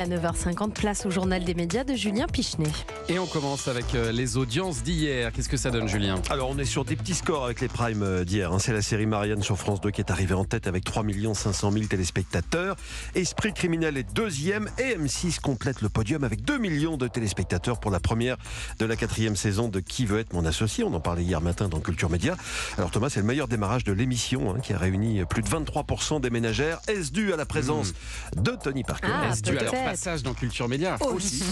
À 9h50, place au journal des médias de Julien Pichenet. Et on commence avec les audiences d'hier. Qu'est-ce que ça donne, Julien ? Alors on est sur des petits scores avec les primes d'hier. C'est la série Marianne sur France 2 qui est arrivée en tête avec 3 500 000 téléspectateurs. Esprit criminel est deuxième et M6 complète le podium avec 2 millions de téléspectateurs pour la première de la 4e saison de Qui veut être mon associé. On en parlait hier matin dans Culture Média. Alors Thomas, c'est le meilleur démarrage de l'émission qui a réuni plus de 23% des ménagères. Est-ce dû à la présence de Tony Parker? Est-ce dû à leur passage dans Culture Média? Aussi,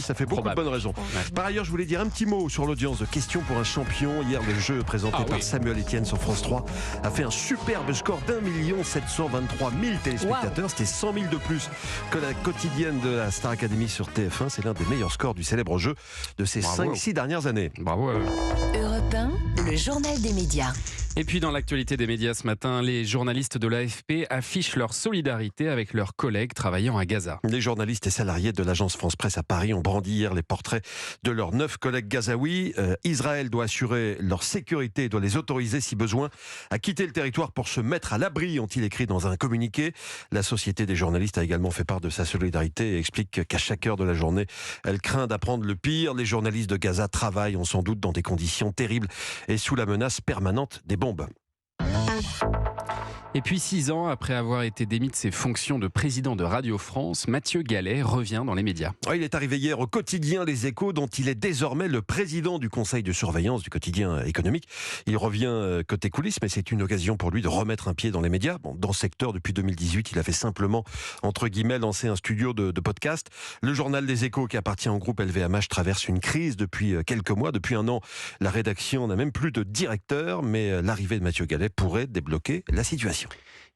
ça fait beaucoup de bonnes raisons. Ouais. Par ailleurs, je voulais dire un petit mot sur l'audience de Questions pour un champion. Hier, le jeu présenté par Samuel Etienne sur France 3 a fait un superbe score d'1 723 000 téléspectateurs. Wow. C'était 100 000 de plus que la quotidienne de la Star Academy sur TF1. C'est l'un des meilleurs scores du célèbre jeu de ces 5-6 dernières années. Bravo. Europe 1, le journal des médias. Et puis dans l'actualité des médias ce matin, les journalistes de l'AFP affichent leur solidarité avec leurs collègues travaillant à Gaza. Les journalistes et salariés de l'agence France Presse à Paris ont brandi hier les portraits de leurs 9 collègues gazaouis. Israël doit assurer leur sécurité et doit les autoriser si besoin à quitter le territoire pour se mettre à l'abri, ont-ils écrit dans un communiqué. La Société des journalistes a également fait part de sa solidarité et explique qu'à chaque heure de la journée, elle craint d'apprendre le pire. Les journalistes de Gaza travaillent, on sans doute, dans des conditions terribles et sous la menace permanente des bombes. Et puis 6 ans après avoir été démis de ses fonctions de président de Radio France, Mathieu Gallet revient dans les médias. Il est arrivé hier au quotidien Les Échos, dont il est désormais le président du conseil de surveillance du quotidien économique. Il revient côté coulisses, mais c'est une occasion pour lui de remettre un pied dans les médias. Dans ce secteur, depuis 2018, il a fait simplement, entre guillemets, lancer un studio de podcast. Le journal Les Échos, qui appartient au groupe LVMH, traverse une crise depuis quelques mois. Depuis un an, la rédaction n'a même plus de directeur, mais l'arrivée de Mathieu Gallet pourrait débloquer la situation.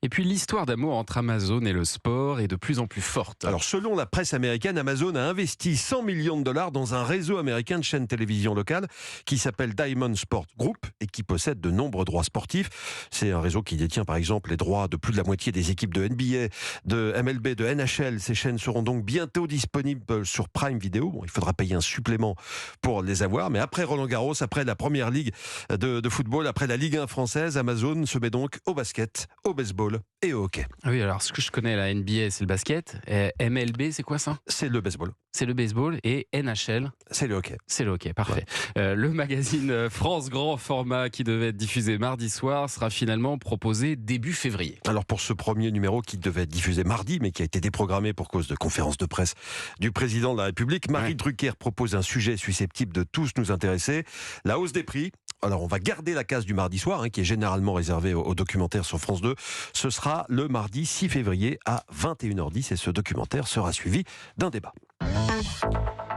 Et puis l'histoire d'amour entre Amazon et le sport est de plus en plus forte. Alors selon la presse américaine, Amazon a investi 100 millions de dollars dans un réseau américain de chaînes télévision locales qui s'appelle Diamond Sport Group et qui possède de nombreux droits sportifs. C'est un réseau qui détient par exemple les droits de plus de la moitié des équipes de NBA, de MLB, de NHL. Ces chaînes seront donc bientôt disponibles sur Prime Video. Il faudra payer un supplément pour les avoir, mais après Roland-Garros, après la première ligue de football, après la Ligue 1 française, Amazon se met donc au basket, au baseball et au hockey. Ah oui, alors ce que je connais, la NBA, c'est le basket. MLB, c'est quoi ça ? C'est le baseball. C'est le baseball. Et NHL ? C'est le hockey. C'est le hockey, parfait. Ouais. Le magazine France Grand Format, qui devait être diffusé mardi soir, sera finalement proposé début février. Alors pour ce premier numéro qui devait être diffusé mardi, mais qui a été déprogrammé pour cause de conférence de presse du président de la République, Marie Drucker propose un sujet susceptible de tous nous intéresser, la hausse des prix. Alors on va garder la case du mardi soir, qui est généralement réservée aux documentaires sur France 2. Ce sera le mardi 6 février à 21h10 et ce documentaire sera suivi d'un débat.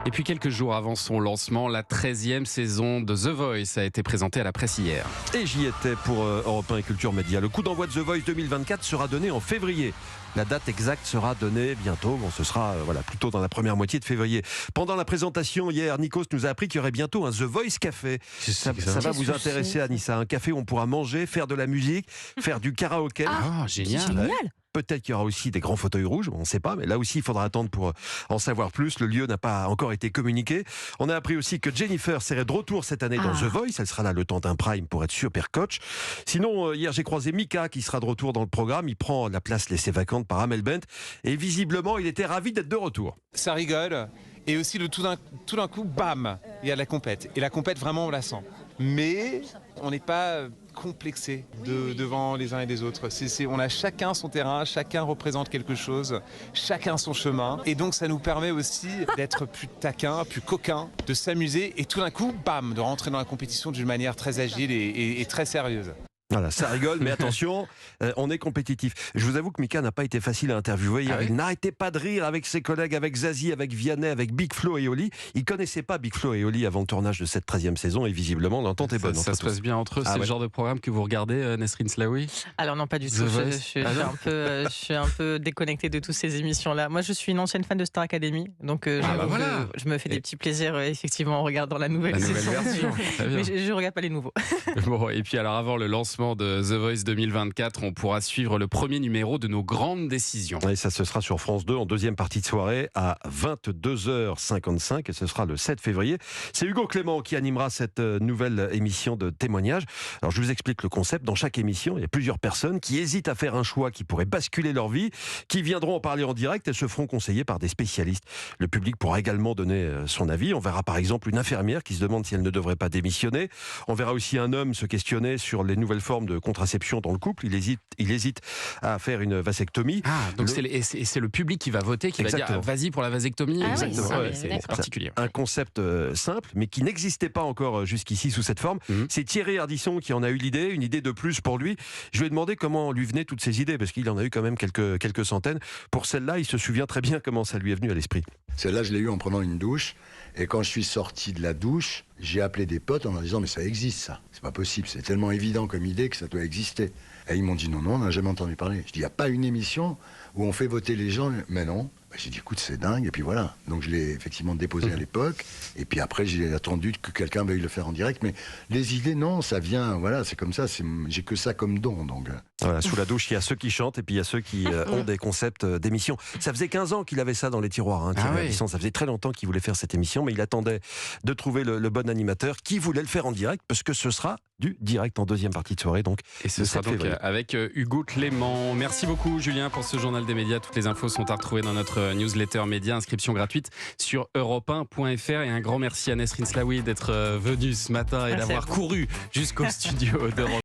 Et puis quelques jours avant son lancement, la 13e saison de The Voice a été présentée à la presse hier. Et j'y étais pour Europe 1 et Culture Média. Le coup d'envoi de The Voice 2024 sera donné en février. La date exacte sera donnée bientôt. Ce sera plutôt dans la première moitié de février. Pendant la présentation hier, Nikos nous a appris qu'il y aurait bientôt un The Voice Café. Ça va vous intéresser, Anissa. Un café où on pourra manger, faire de la musique, faire du karaoké. Génial. Peut-être qu'il y aura aussi des grands fauteuils rouges, on ne sait pas, mais là aussi il faudra attendre pour en savoir plus. Le lieu n'a pas encore été communiqué. On a appris aussi que Jennifer serait de retour cette année dans The Voice. Elle sera là le temps d'un prime pour être super coach. Sinon, hier j'ai croisé Mika qui sera de retour dans le programme. Il prend la place laissée vacante par Amel Bent et visiblement il était ravi d'être de retour. Ça rigole et aussi tout d'un coup, bam, il y a la compète. Et la compète vraiment on la sent. Mais on n'est pas complexé devant les uns et les autres. On a chacun son terrain, chacun représente quelque chose, chacun son chemin. Et donc ça nous permet aussi d'être plus taquin, plus coquin, de s'amuser et tout d'un coup, bam, de rentrer dans la compétition d'une manière très agile et très sérieuse. Voilà, ça rigole, mais attention, on est compétitif. Je vous avoue que Mika n'a pas été facile à interviewer hier. Il n'arrêtait pas de rire avec ses collègues, avec Zazie, avec Vianney, avec Big Flo et Oli. Il ne connaissait pas Big Flo et Oli avant le tournage de cette 13e saison et visiblement l'entente est bonne. Ça se passe bien entre eux. C'est le genre de programme que vous regardez, Nesrine Slaoui ? Alors non, pas du tout. Je suis un peu déconnectée de toutes ces émissions-là. Moi, je suis une ancienne fan de Star Academy, donc je me fais des petits plaisirs effectivement en regardant la nouvelle saison. Version. Mais je ne regarde pas les nouveaux. Bon, et puis alors avant le lancement lancement de The Voice 2024, on pourra suivre le premier numéro de nos grandes décisions. Et ça, ce sera sur France 2 en deuxième partie de soirée à 22h55 et ce sera le 7 février. C'est Hugo Clément qui animera cette nouvelle émission de témoignages. Alors je vous explique le concept. Dans chaque émission, il y a plusieurs personnes qui hésitent à faire un choix qui pourrait basculer leur vie, qui viendront en parler en direct et se feront conseiller par des spécialistes. Le public pourra également donner son avis. On verra par exemple une infirmière qui se demande si elle ne devrait pas démissionner. On verra aussi un homme se questionner sur les nouvelles formes de contraception dans le couple. Il hésite à faire une vasectomie. Donc c'est le public qui va voter, qui Exactement. va dire vas-y pour la vasectomie. Exactement. Oui, c'est particulier. Un concept simple, mais qui n'existait pas encore jusqu'ici sous cette forme. C'est Thierry Ardisson qui en a eu l'idée, une idée de plus pour lui. Je lui ai demandé comment lui venaient toutes ces idées, parce qu'il en a eu quand même quelques centaines. Pour celle-là, il se souvient très bien comment ça lui est venu à l'esprit. Celle-là, je l'ai eue en prenant une douche. Et quand je suis sorti de la douche, j'ai appelé des potes en leur disant « Mais ça existe, ça. C'est pas possible. C'est tellement évident comme idée que ça doit exister. » Et ils m'ont dit « Non, on n'a jamais entendu parler. » Je dis « Il n'y a pas une émission où on fait voter les gens ?» Mais non. J'ai dit « Écoute, c'est dingue. » Et puis voilà. Donc je l'ai effectivement déposé à l'époque. Et puis après, j'ai attendu que quelqu'un veuille le faire en direct. Mais les idées, non, ça vient. Voilà, c'est comme ça. J'ai que ça comme don. Donc. Voilà, sous la douche, il y a ceux qui chantent et puis il y a ceux qui ont des concepts d'émission. Ça faisait 15 ans qu'il avait ça dans les tiroirs. Thierry Ardisson. Ça faisait très longtemps qu'il voulait faire cette émission, mais il attendait de trouver le bon animateur qui voulait le faire en direct, parce que ce sera du direct en deuxième partie de soirée. Donc, et ce sera donc avec Hugo Clément. Merci beaucoup Julien pour ce journal des médias. Toutes les infos sont à retrouver dans notre newsletter média. Inscription gratuite sur europe1.fr. Et un grand merci à Nesrine Slaoui d'être venue ce matin et d'avoir couru jusqu'au studio d'Europe.